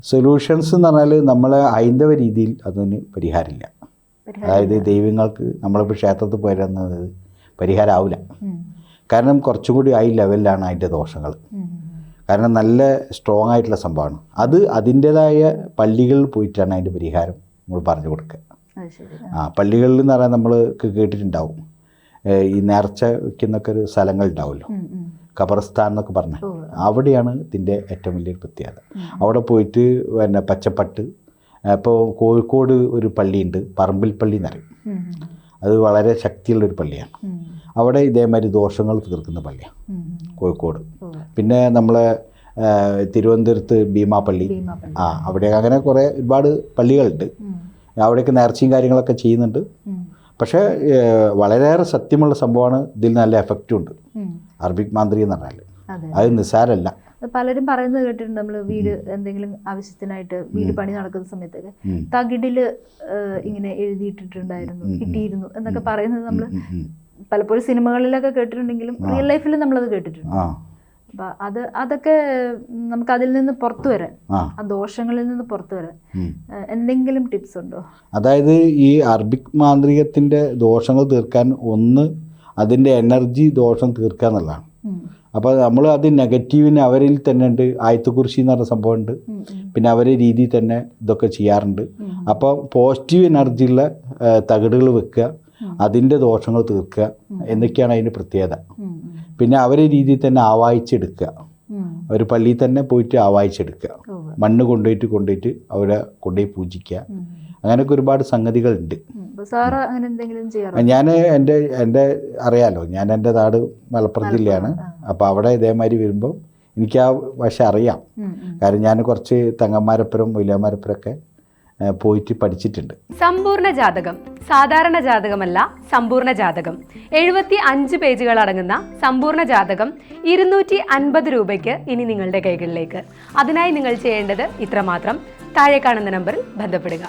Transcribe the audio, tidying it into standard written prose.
Solutions എന്ന് പറഞ്ഞാൽ നമ്മളെ ഹൈന്ദവ രീതിയിൽ അതിന് പരിഹാരമില്ല. അതായത് ദൈവങ്ങൾക്ക് നമ്മളിപ്പോൾ ക്ഷേത്രത്തിൽ പോയിരുന്നത് പരിഹാരമാവില്ല. കാരണം കുറച്ചും കൂടി ഹൈ ലെവലിലാണ് അതിൻ്റെ ദോഷങ്ങൾ. കാരണം നല്ല സ്ട്രോങ് ആയിട്ടുള്ള സംഭവമാണ് അത്. അതിൻ്റേതായ പള്ളികളിൽ പോയിട്ടാണ് അതിൻ്റെ പരിഹാരം നമ്മൾ പറഞ്ഞു കൊടുക്കുക. പള്ളികളിൽ എന്ന് പറഞ്ഞാൽ നമ്മൾ കേട്ടിട്ടുണ്ടാവും, ഈ നേർച്ച വയ്ക്കുന്നൊക്കെ ഒരു സ്ഥലങ്ങളുണ്ടാവുമല്ലോ, ഖബർസ്ഥാൻ എന്നൊക്കെ പറഞ്ഞാൽ, അവിടെയാണ് ഇതിൻ്റെ ഏറ്റവും വലിയൊരു പ്രത്യേകത. അവിടെ പോയിട്ട് പിന്നെ പച്ചപ്പട്ട്, ഇപ്പോൾ കോഴിക്കോട് ഒരു പള്ളിയുണ്ട്, പറമ്പിൽ പള്ളി എന്നറിയും. അത് വളരെ ശക്തിയുള്ളൊരു പള്ളിയാണ്. അവിടെ ഇതേമാതിരി ദോഷങ്ങൾ തീർക്കുന്ന പള്ളിയാണ് കോഴിക്കോട്. പിന്നെ നമ്മളെ തിരുവനന്തപുരത്ത് ഭീമാപ്പള്ളി, അവിടെ അങ്ങനെ കുറേ ഒരുപാട് പള്ളികളുണ്ട്. അവിടെയൊക്കെ നേർച്ചയും കാര്യങ്ങളൊക്കെ ചെയ്യുന്നുണ്ട്. പക്ഷേ വളരെയേറെ സത്യമുള്ള സംഭവമാണ്. ഇതിൽ നല്ല എഫക്റ്റും ഉണ്ട്. അറബിക് മാന്ത്രികം എന്ന് പറഞ്ഞാൽ അത് നിസ്സാരമല്ല. പലരും പറയുന്നത് കേട്ടിട്ടുണ്ട്, നമ്മൾ വീട് എന്തെങ്കിലും ആവശ്യത്തിനായിട്ട് വീട് പണി നടക്കുന്ന സമയത്തൊക്കെ തകിടില് ഇങ്ങനെ എഴുതിയിട്ടിട്ടുണ്ടായിരുന്നു, കിട്ടിയിരുന്നു എന്നൊക്കെ പറയുന്നത് നമ്മൾ പലപ്പോഴും സിനിമകളിലൊക്കെ കേട്ടിട്ടുണ്ടെങ്കിലും റിയൽ ലൈഫിൽ നമ്മളത് കേട്ടിട്ടുണ്ട്. അപ്പൊ അതൊക്കെ നമുക്ക് അതിൽ നിന്ന് പുറത്തു വരാൻ, ആ ദോഷങ്ങളിൽ നിന്ന് പുറത്തു വരാൻ എന്തെങ്കിലും ടിപ്സ് ഉണ്ടോ? അതായത് ഈ അറബിക് മാന്ത്രികത്തിന്റെ ദോഷങ്ങൾ തീർക്കാൻ ഒന്ന് അതിൻ്റെ എനർജി ദോഷം തീർക്കുക എന്നുള്ളതാണ്. അപ്പോൾ നമ്മൾ അത് നെഗറ്റീവിന് അവരിൽ തന്നെ ഉണ്ട്. ആയത്തുകുറിശി എന്ന് പറഞ്ഞ സംഭവമുണ്ട്. പിന്നെ അവരെ രീതിയിൽ തന്നെ ഇതൊക്കെ ചെയ്യാറുണ്ട്. അപ്പോൾ പോസിറ്റീവ് എനർജിയുള്ള തകിടുകൾ വെക്കുക, അതിൻ്റെ ദോഷങ്ങൾ തീർക്കുക എന്നൊക്കെയാണ് അതിൻ്റെ പ്രത്യേകത. പിന്നെ അവരെ രീതിയിൽ തന്നെ ആവാഹിച്ചെടുക്കുക. ഒരു പള്ളിയിൽ തന്നെ പോയിട്ട് ആവാഹിച്ചെടുക്കുക, മണ്ണ് കൊണ്ടുപോയിട്ട് അവരെ കൊണ്ടുപോയി പൂജിക്കുക. അങ്ങനെയൊക്കെ ഒരുപാട് സംഗതികളുണ്ട്. ഞാൻ എൻ്റെ അറിയാലോ, ഞാൻ എൻ്റെ നാട് മലപ്പുറം ജില്ലയാണ്. അപ്പോൾ അവിടെ ഇതേമാതിരി വരുമ്പോൾ എനിക്ക് ആ വശം അറിയാം. കാരണം ഞാൻ കുറച്ച് തങ്ങന്മാരപ്പുറം മൊയിലാമാരപ്പുറമൊക്കെ പോയിട്ട് പഠിച്ചിട്ടുണ്ട്. സമ്പൂർണ്ണ ജാതകം സാധാരണ ജാതകമല്ല, സമ്പൂർണ്ണ ജാതകം 75 പേജുകൾ അടങ്ങുന്ന സമ്പൂർണ്ണ ജാതകം 250 രൂപയ്ക്ക് ഇനി നിങ്ങളുടെ കൈകളിലേക്ക്. അതിനായി നിങ്ങൾ ചെയ്യേണ്ടത് ഇത്രമാത്രം: താഴെ കാണുന്ന നമ്പറിൽ ബന്ധപ്പെടുക.